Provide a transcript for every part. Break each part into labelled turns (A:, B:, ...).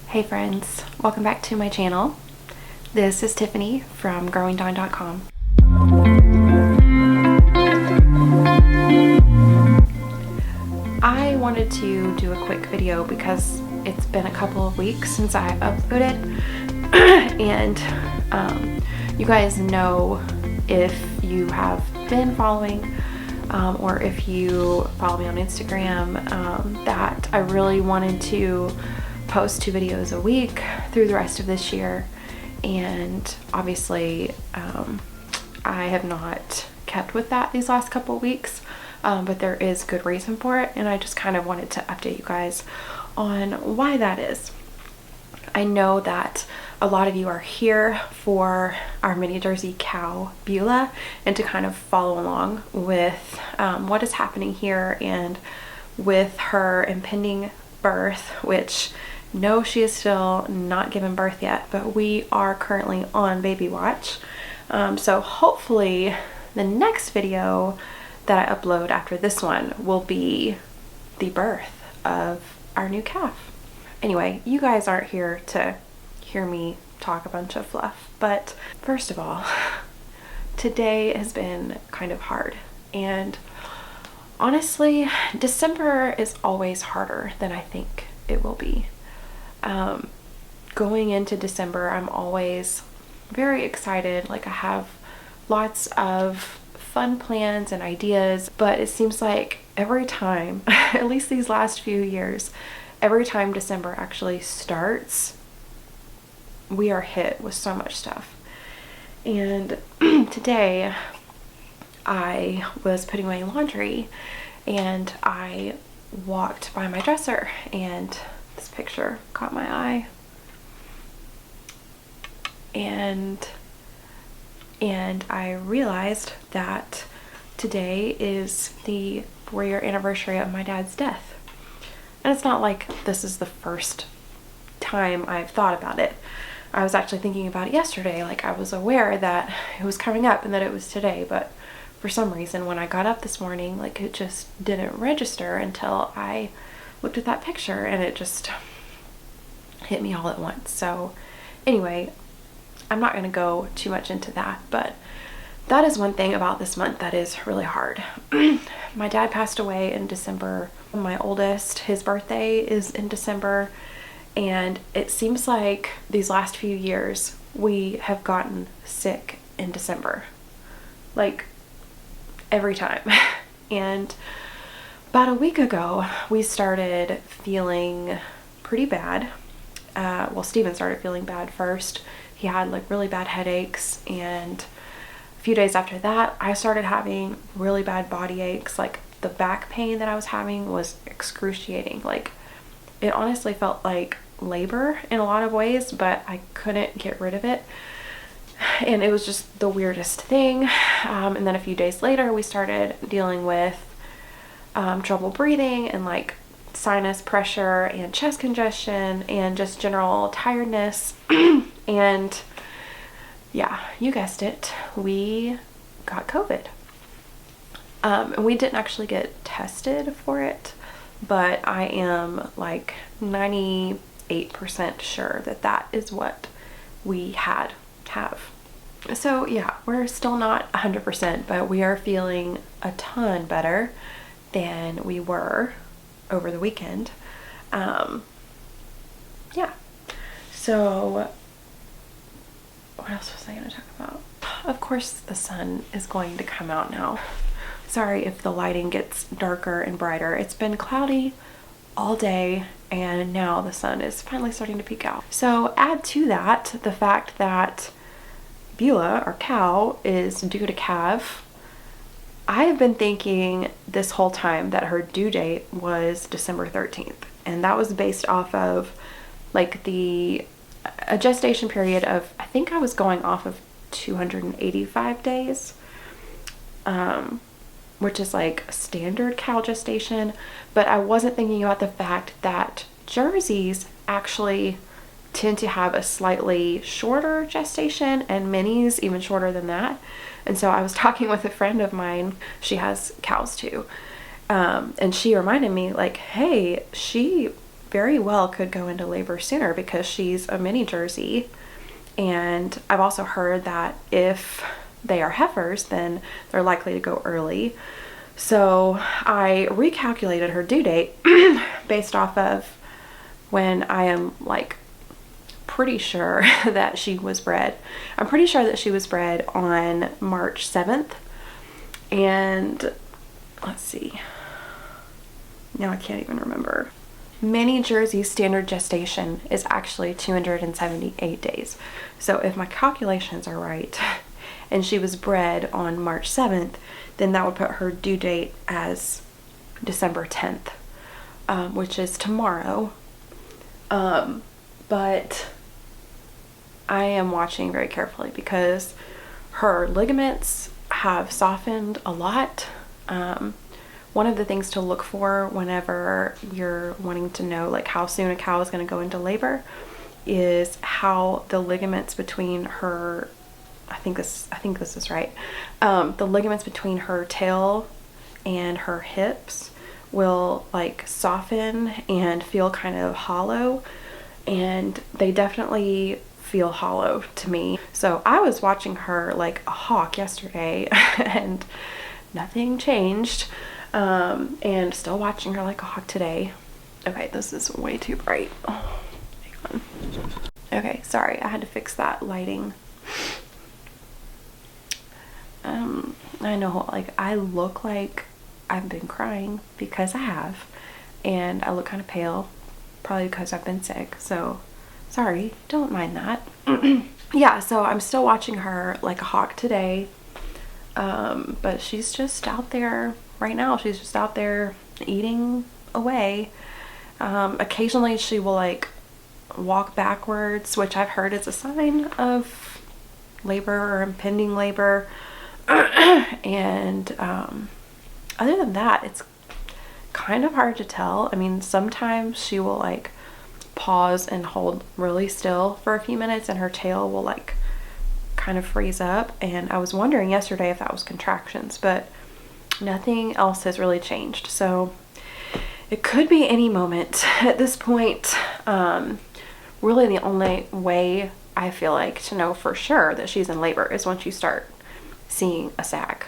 A: Hey friends, welcome back to my channel. This is Tiffany from growingdawn.com. I wanted to do a quick video because it's been a couple of weeks since I uploaded and you guys know, if you have been following or if you follow me on Instagram, that I really wanted to post 2 videos a week through the rest of this year, and obviously I have not kept with that these last couple of weeks, but there is good reason for it, and I just kind of wanted to update you guys on why that is. I know that a lot of you are here for our mini Jersey cow Beulah and to kind of follow along with what is happening here and with her impending birth, which no, she is still not given birth yet, but we are currently on baby watch. So hopefully the next video that I upload after this one will be the birth of our new calf. Anyway, you guys aren't here to hear me talk a bunch of fluff, but first of all, today has been kind of hard, and honestly, December is always harder than I think it will be. Going into December, I'm always very excited. Like, I have lots of fun plans and ideas, but it seems like every time, at least these last few years, every time December actually starts, we are hit with so much stuff. And today I was putting away laundry and I walked by my dresser and this picture caught my eye, and I realized that today is the 4-year anniversary of my dad's death. And it's not like this is the first time I've thought about it. I was actually thinking about it yesterday. Like, I was aware that it was coming up and that it was today, but for some reason when I got up this morning, like, it just didn't register until I looked at that picture, and it just hit me all at once. So anyway, I'm not going to go too much into that, but that is one thing about this month that is really hard. My dad passed away in December. My oldest, his birthday is in December, and it seems like these last few years we have gotten sick in December, like every time. And about a week ago, we started feeling pretty bad. Well, Steven started feeling bad first. He had like really bad headaches, and a few days after that, I started having really bad body aches. Like, the back pain that I was having was excruciating. Like, it honestly felt like labor in a lot of ways, but I couldn't get rid of it. And it was just the weirdest thing. And then a few days later, we started dealing with trouble breathing and like sinus pressure and chest congestion and just general tiredness. And yeah, you guessed it, we got COVID. And we didn't actually get tested for it, but I am like 98% sure that that is what we have. So yeah, we're still not 100%, but we are feeling a ton better than we were over the weekend. Yeah. So what else was I going to talk about? Of course, the sun is going to come out now. Sorry if the lighting gets darker and brighter. It's been cloudy all day, and now the sun is finally starting to peek out. So add to that the fact that Beulah, our cow, is due to calve. I have been thinking this whole time that her due date was December 13th, and that was based off of like a gestation period of, I think I was going off of 285 days, which is like standard cow gestation, but I wasn't thinking about the fact that Jerseys actually tend to have a slightly shorter gestation, and minis even shorter than that. And so I was talking with a friend of mine, she has cows too, and she reminded me like, hey, she very well could go into labor sooner because she's a mini Jersey. And I've also heard that if they are heifers, then they're likely to go early. So I recalculated her due date based off of when I am like pretty sure that she was bred. I'm pretty sure that she was bred on March 7th. And let's see. Now I can't even remember. Mini Jersey standard gestation is actually 278 days. So if my calculations are right and she was bred on March 7th, then that would put her due date as December 10th, which is tomorrow. But I am watching very carefully because her ligaments have softened a lot. One of the things to look for whenever you're wanting to know like how soon a cow is going to go into labor is how the ligaments between her, I think this is right. The ligaments between her tail and her hips will like soften and feel kind of hollow, and they definitely feel hollow to me. So I was watching her like a hawk yesterday and nothing changed. And still watching her like a hawk today. Okay, this is way too bright. Oh, hang on. Okay, sorry, I had to fix that lighting. I know, like, I look like I've been crying because I have, and I look kind of pale, probably because I've been sick, so sorry, don't mind that. Yeah, so I'm still watching her like a hawk today, but she's just out there right now. She's just out there eating away. Occasionally she will like walk backwards, which I've heard is a sign of labor or impending labor. And other than that, it's kind of hard to tell. I mean, sometimes she will like pause and hold really still for a few minutes and her tail will like kind of freeze up. And I was wondering yesterday if that was contractions, but nothing else has really changed. So it could be any moment at this point. Really the only way I feel like to know for sure that she's in labor is once you start seeing a sac.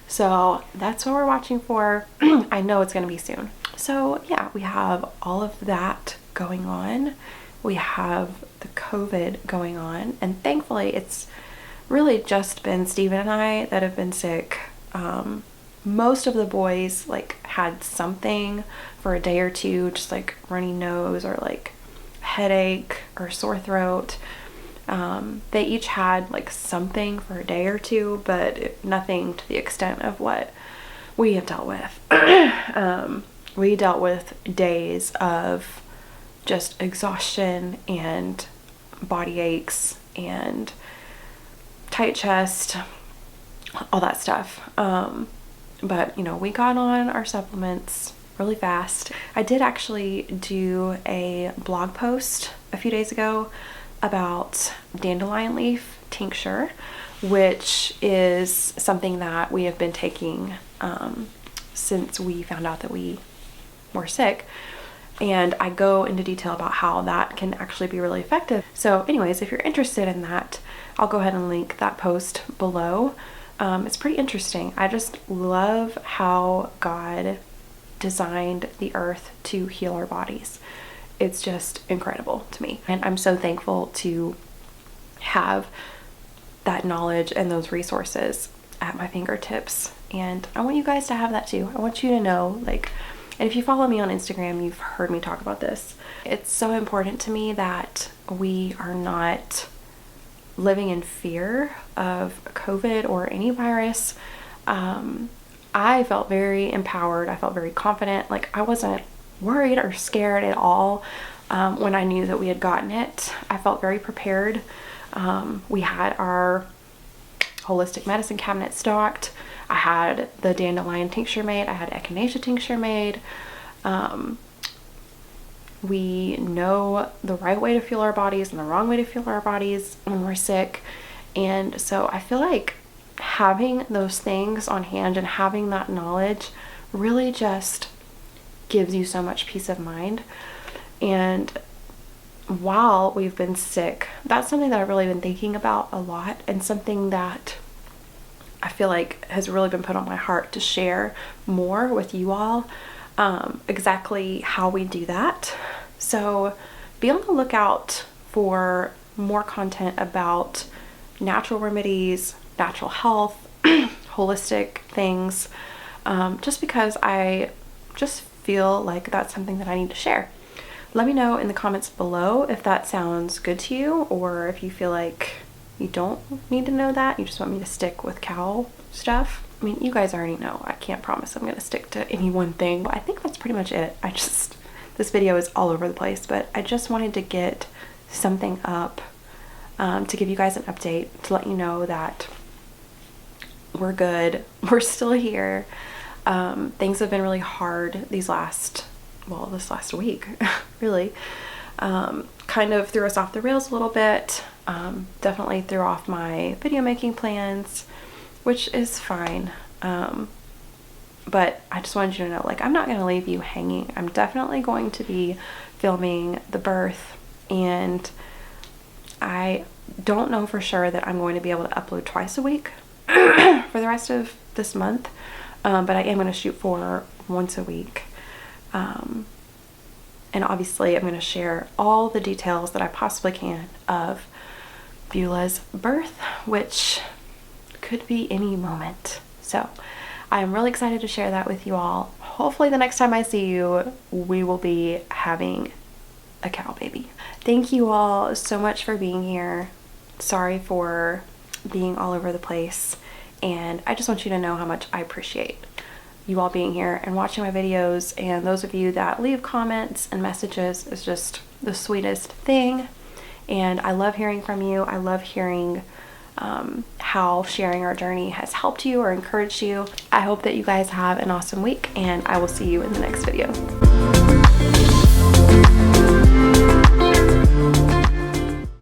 A: So that's what we're watching for. I know it's going to be soon. So yeah, we have all of that going on. We have the COVID going on, and thankfully it's really just been Steven and I that have been sick. Most of the boys like had something for a day or two, just like runny nose or like headache or sore throat. They each had like something for a day or two, but nothing to the extent of what we have dealt with. We dealt with days of just exhaustion and body aches and tight chest, all that stuff. But you know, we got on our supplements really fast. I did actually do a blog post a few days ago about dandelion leaf tincture, which is something that we have been taking since we found out that we were sick. And I go into detail about how that can actually be really effective. So anyways, if you're interested in that, I'll go ahead and link that post below. It's pretty interesting. I just love how God designed the earth to heal our bodies. It's just incredible to me. And I'm so thankful to have that knowledge and those resources at my fingertips. And I want you guys to have that too. I want you to know, like, and if you follow me on Instagram, you've heard me talk about this. It's so important to me that we are not living in fear of COVID or any virus. I felt very empowered. I felt very confident. Like, I wasn't worried or scared at all when I knew that we had gotten it. I felt very prepared. We had our holistic medicine cabinet stocked. I had the dandelion tincture made. I had echinacea tincture made. We know the right way to fuel our bodies and the wrong way to fuel our bodies when we're sick. And so I feel like having those things on hand and having that knowledge really just gives you so much peace of mind. And while we've been sick, that's something that I've really been thinking about a lot, and something that I feel like has really been put on my heart to share more with you all, exactly how we do that. So be on the lookout for more content about natural remedies, natural health, holistic things, just because I just feel like that's something that I need to share. Let me know in the comments below if that sounds good to you, or if you feel like you don't need to know that, you just want me to stick with cow stuff. I mean, you guys already know. I can't promise I'm gonna stick to any one thing. I think that's pretty much it. This video is all over the place, but I just wanted to get something up to give you guys an update, to let you know that we're good. We're still here. Things have been really hard this last week, really. Kind of threw us off the rails a little bit. Definitely threw off my video making plans, which is fine. But I just wanted you to know, like, I'm not going to leave you hanging. I'm definitely going to be filming the birth, and I don't know for sure that I'm going to be able to upload twice a week for the rest of this month. But I am going to shoot for once a week. And obviously I'm going to share all the details that I possibly can of Beulah's birth, which could be any moment. So I'm really excited to share that with you all. Hopefully the next time I see you, we will be having a cow baby. Thank you all so much for being here. Sorry for being all over the place. And I just want you to know how much I appreciate you all being here and watching my videos, and those of you that leave comments and messages is just the sweetest thing. And I love hearing from you. I love hearing how sharing our journey has helped you or encouraged you. I hope that you guys have an awesome week, and I will see you in the next video.